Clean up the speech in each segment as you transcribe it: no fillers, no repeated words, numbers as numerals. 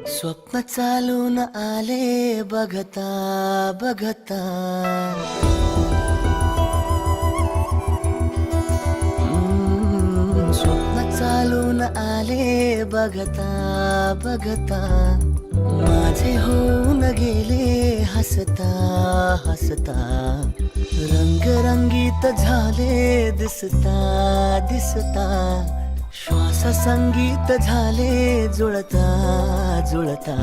स्वप्न चालून आले बघता बघता, स्वप्न चालून आले बघता बघता, माझे होऊन गेले हसता हसता, रंगरंगीत झाले दिसता दिसता, श्वास संगीत झाले जुळता जुळता,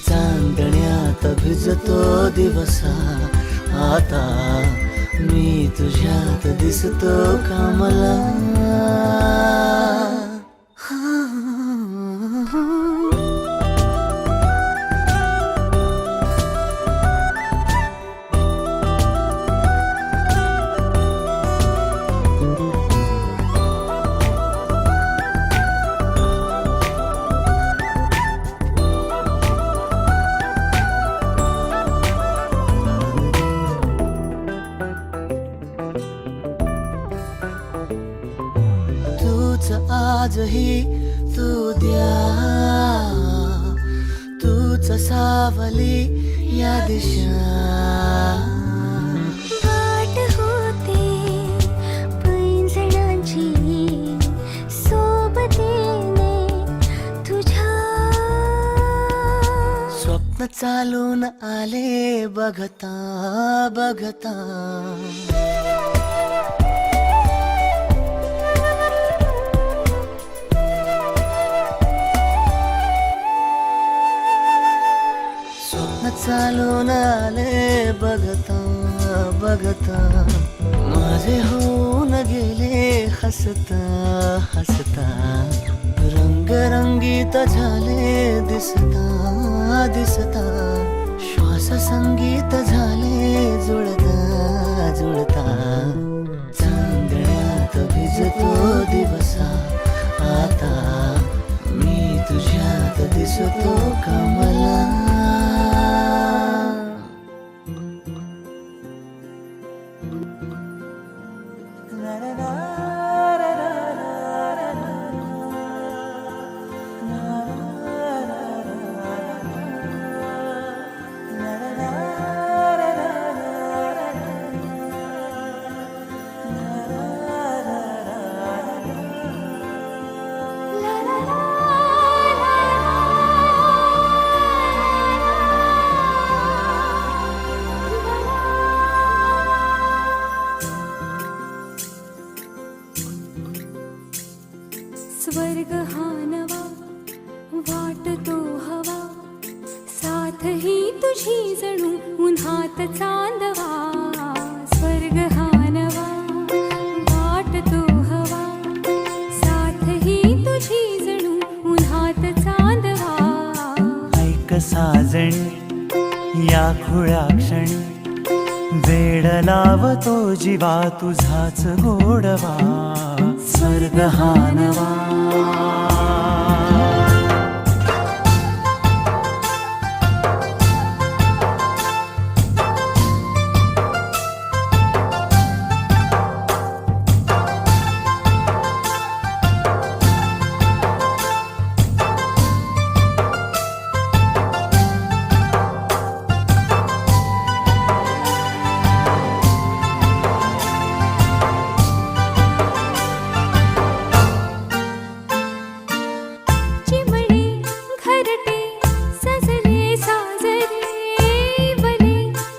चांदण्यात भिजतो दिवसा आता, मी तुझ्यात दिसतो कामला. आजही तू द्या, तूच सावली या दिशा, वाट होते पैंजणांची सोबतीने तुझ्या. स्वप्न चालून आले बघता बघता, चालून आले बघता बघता, माझे होऊन गेले हसता हसता, रंगरंगीत झाले दिसता दिसता, श्वास संगीत झाले जुळता जुळता, चांदण्यात भिजतो दिवसा आता, मी तुझ्यात दिसतो कमला. स्वर्ग हा नवा वाटतो हवा, साथ ही तुझी जणू उन्हात चांदवा. स्वर्ग हा नवा वाटतो हवा, साथ ही तुझी जणू उन्हात चांदवा. ऐक साजणी या खुळ्या क्षणी, वेड लावतो जीवा तुझाच गोडवा. स्वर्ग हा नवा.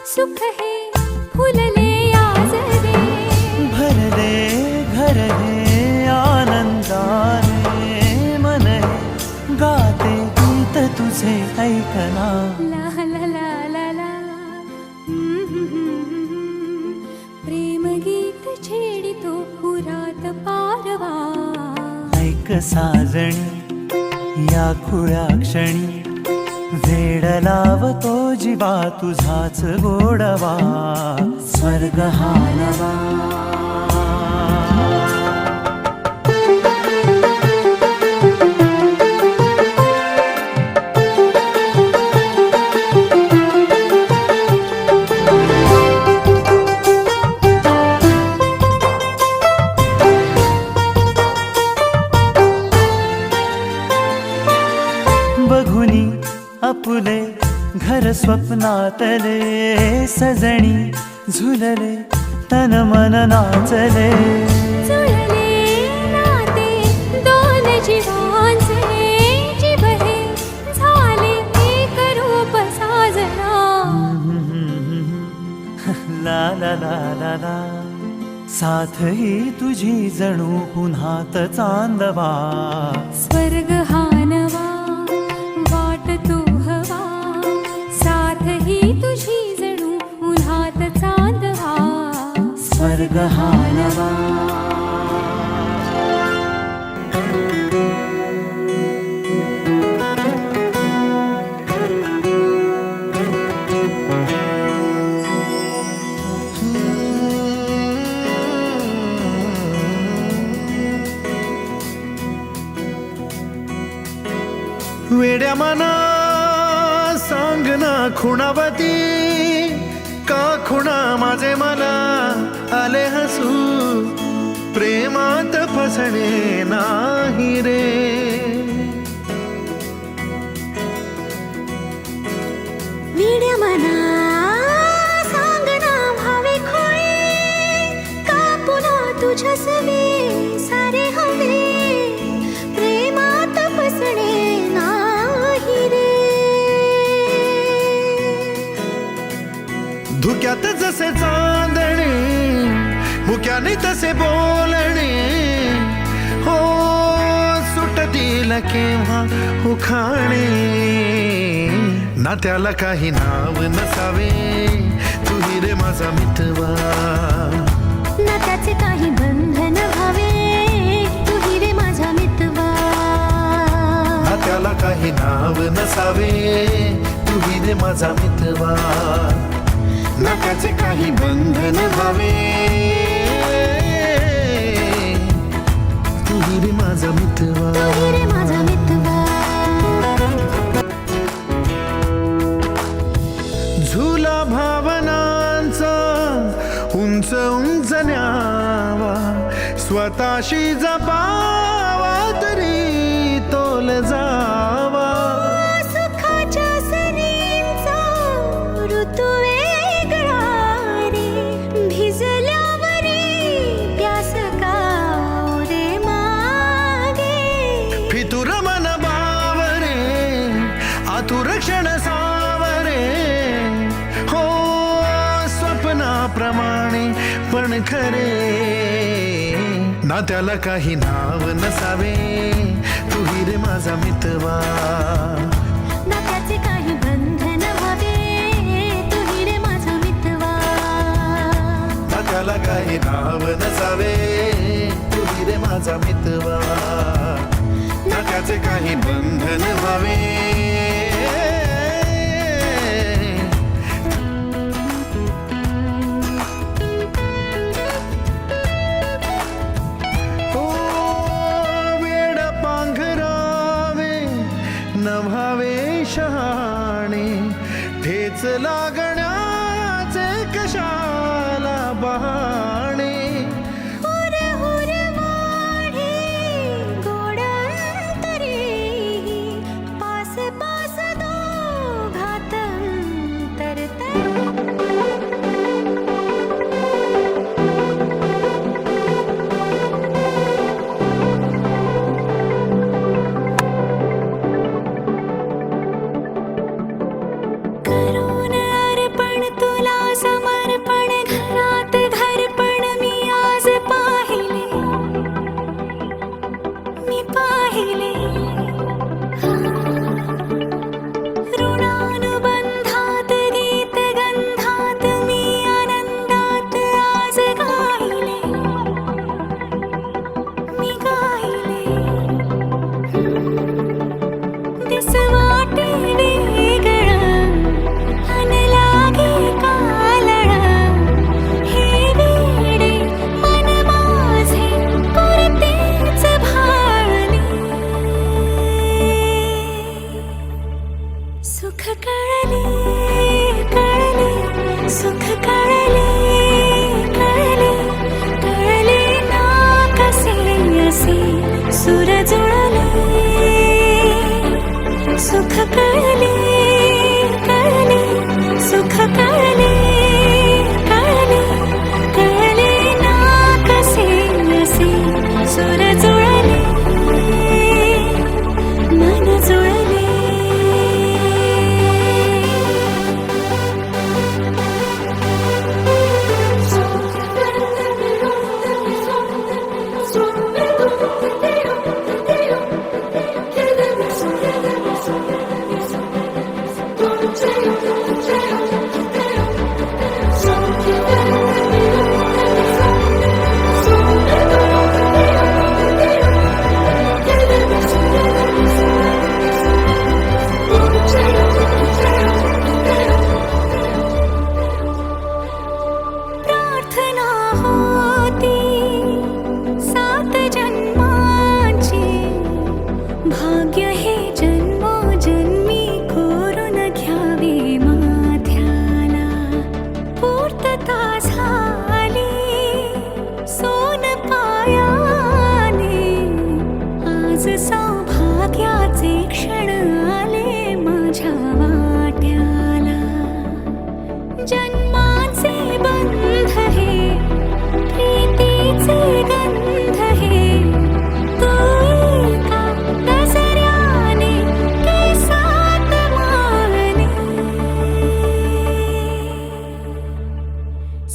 सुख है फुलले आजरे, भरले घर हे आनंदाने, मन हे गाते गीत तुझे ऐकना. ला ला ला ला ला, प्रेम गीत छेडितो पुरात पारवा. ऐक साजणी या खुळ्या क्षणी, वेड लावतो जीवा तुझाच गोडवा. स्वर्ग हा नवा. बघुनी आपुले घर स्वप्नातले सजणी झुलले तन मन नाचले जुळले नाते दोन जीवांचे जीव हे झाले एक रूप साजना ला ला ला ला ला साथ ही तुझी जणू पुन्हात चांदवा स्वर्ग हा नवा वाट तू हवा साथ ही तुझी जणू उन्हात चांदवा स्वर्ग हा नवा वेड्या मना सांग ना खुणावती का खुणा माझे मला आले हसू प्रेमात फसणे नाही रे वीड्या मना सांग ना भावे खोळे का पुन्हा तुझ्या सवे सारे हवे प्रेमात फसणे नाही रे धुक्यात जसे चांदणे मुक्याने तसे बोलणे हो सुटतील केव्हा उखाणे ना त्याला काही नाव नसावे तू ही रे माझा मितवा ना त्याचे काही बंधन व्हावे तू ही रे माझा मितवा ना त्याला काही नाव नसावे तू ही रे माझा मितवा ना त्याचे काही बंधन व्हावे तू ही रे माझा मितवा तू ही रे माझा मितवा झुला भावनांचा उंच उंच न्यावा स्वतःशी जपावा तरी तोल जावा सुखाच्या सरींचा ऋतू वेगळा रे भिजल्यावरी प्यास का रे मागे फितुर मन बावरे आतुर क्षण सावरे हो स्वप्नाप्रमाणे पण खरे ना त्याला काही नाव नसावे तू ही रे माझा मितवा ना त्याचे काही बंधन व्हावे तू ही रे माझा मितवा ना त्याला काही नाव नसावे तू ही रे माझा मितवा ना त्याचे काही बंधन व्हावे ओ, वेड पांघरावे न व्हावे शहाणे ठेच लागण्याचे कशाला बहाणे हुर हुर वाढे गोड अंतरे पास पास दोघात अंतरते करून अर्पण तुला समर्पण घरात घरपण सुख कळले कळले सुख कळले कळले कळले ना कसे असे सुर जुळले मन जुळले प्रार्थना होती 7 जन्माची भाग्य हे जन्मोजन्मी कोरून घ्यावे माथ्याला पूर्तता झाली सोन पायाने आज सौभाग्याचे क्षण आले माझ्या वाट्याला जन्माचे बंध हे प्रीतीचे गंध हे तू एका नजऱ्याने केसात माने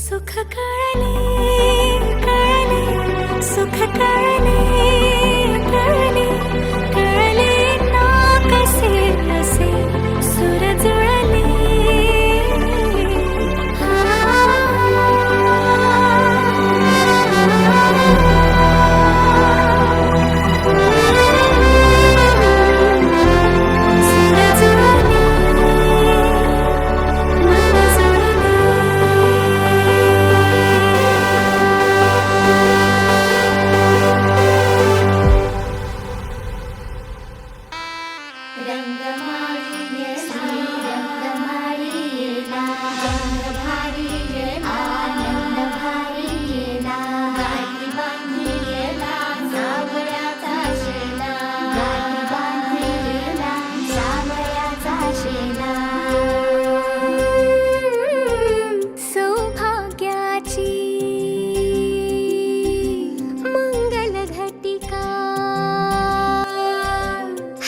सुख कळले कळले सुख कळले कळले कळले ना कसे असे सुर जुळले सौभाग्याची मंगल घटिका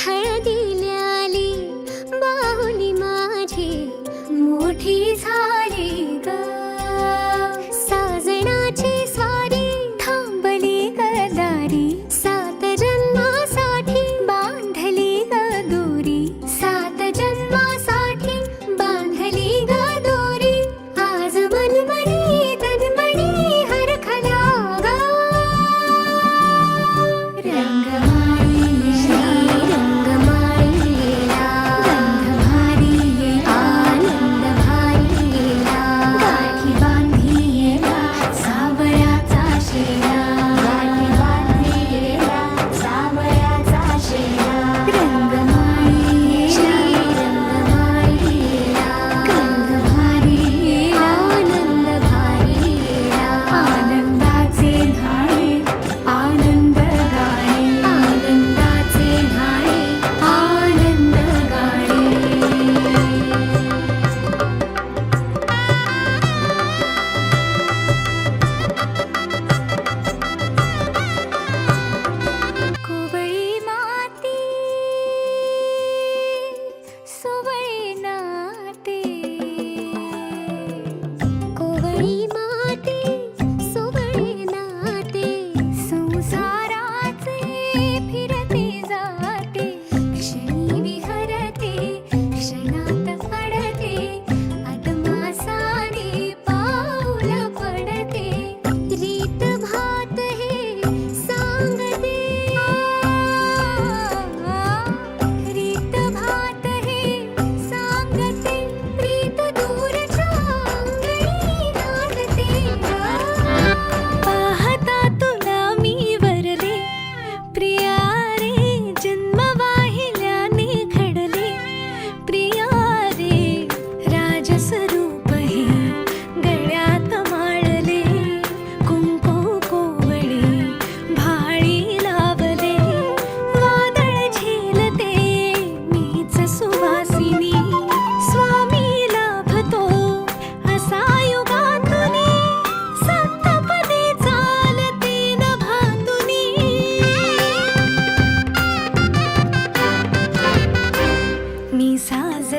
हळदील्याली बाहुली माझी मोठी झाली ग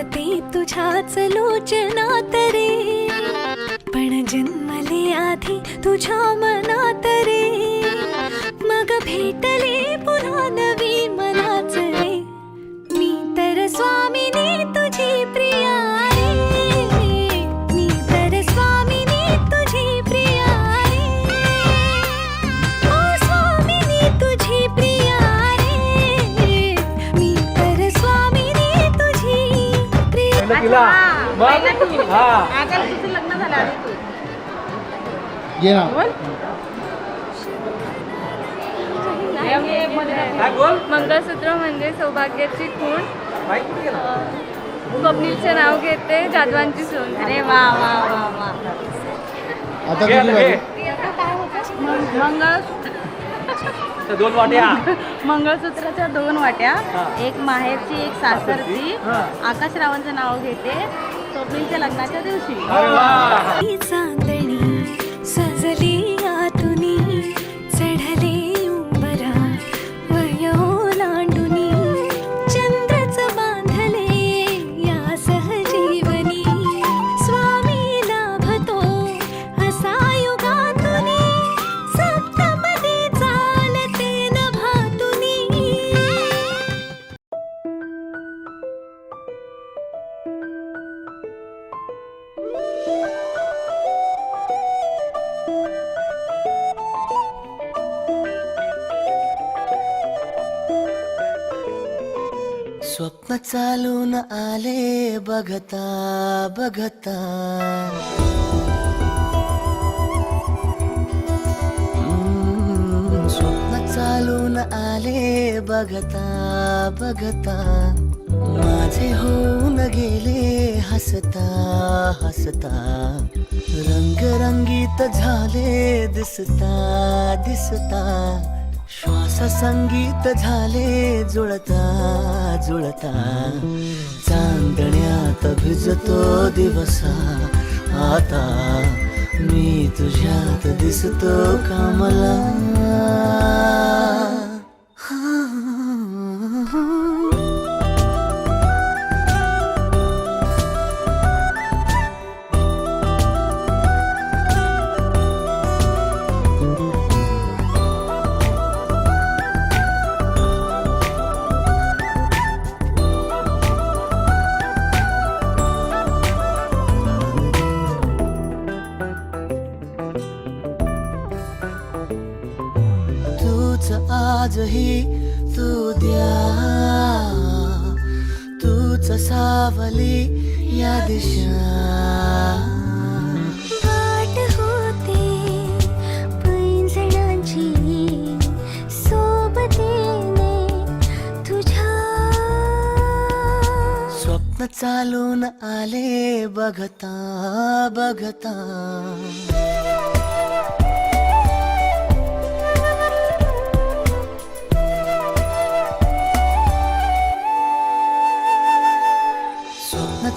लोळते तुझ्याच लोचनात रे, पण जन्मले आधी तुझ्या मनात रे, मग भेटले पुन्हा नवी मनाच रे, मी तर स्वामिनी तुझी प्रिया रे, मी तर स्वामिनी तुझी प्रिया रे, ओ स्वामिनी तुझी प्रिया रे, मी तर स्वामिनी तुझी प्रिया. ये ना मंगळसूत्र म्हणजे सौभाग्याची खूण. स्वप्नीलचे नाव घेते जाधवांची सून. अरे वा वा वा वा. आता तुझी बारी. मंगळसूत्राच्या 2 वाट्या, एक माहेरची एक सासरची. आकाश रावांचं नाव घेते स्वप्नीलच्या लग्नाच्या दिवशी. चांदणी सजली आतुनी, चढले उंबरा वयो लांडुनी, चंद्रच बांधले या सहजीवनी, स्वामी लाभतो असा युगातुनी, सप्तपदी चालते नभातुनी. स्वप्न चालून आले बघता बघता, स्वप्न चालून आले बघता बघता, माझे होऊन गेले हसता हसता, रंगरंगीत झाले दिसता दिसता, श्वास संगीत झाले जुळता जुळता, चांदण्यात भिजतो दिवसा आता, मी तुझ्यात दिसतो कमला. आजही तू द्या, तूच सावली या दिशा, वाट होते पैंजणांची सोबतीने तुझ्या. स्वप्न चालून आले बघता बघता,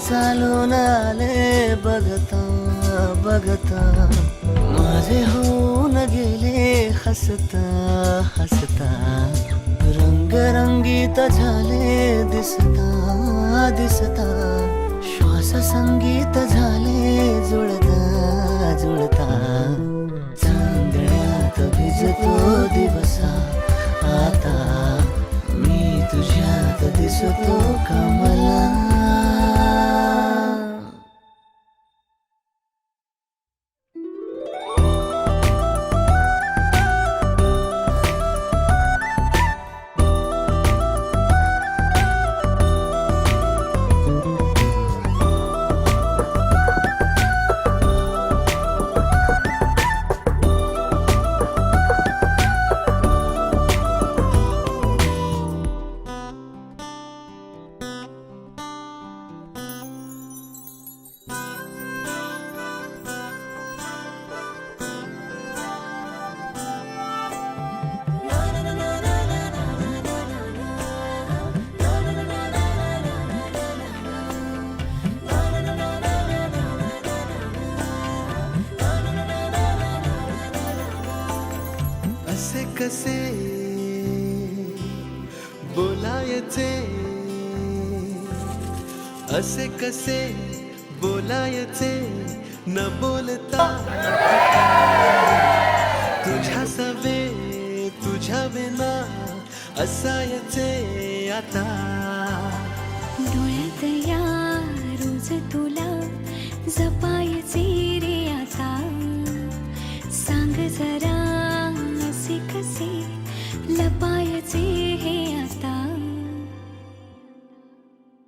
चालून आले बघता बघता, माझे होऊन गेले हसता हसता, रंगरंगीत झाले दिसता दिसता, श्वास संगीत झाले जुळता जुळता, चांदण्यात भिजतो दिवसा आता, मी तुझ्यात दिसतो कमला. कसे बोलायचे असे कसे बोलायचे न बोलता तुझ्या सवे तुझ्या विना असायचे आता डोळ्यात या रोज तुला जपायचे रे आता सांग जरा असे कसे लपायचे हे आता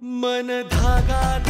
मन धागा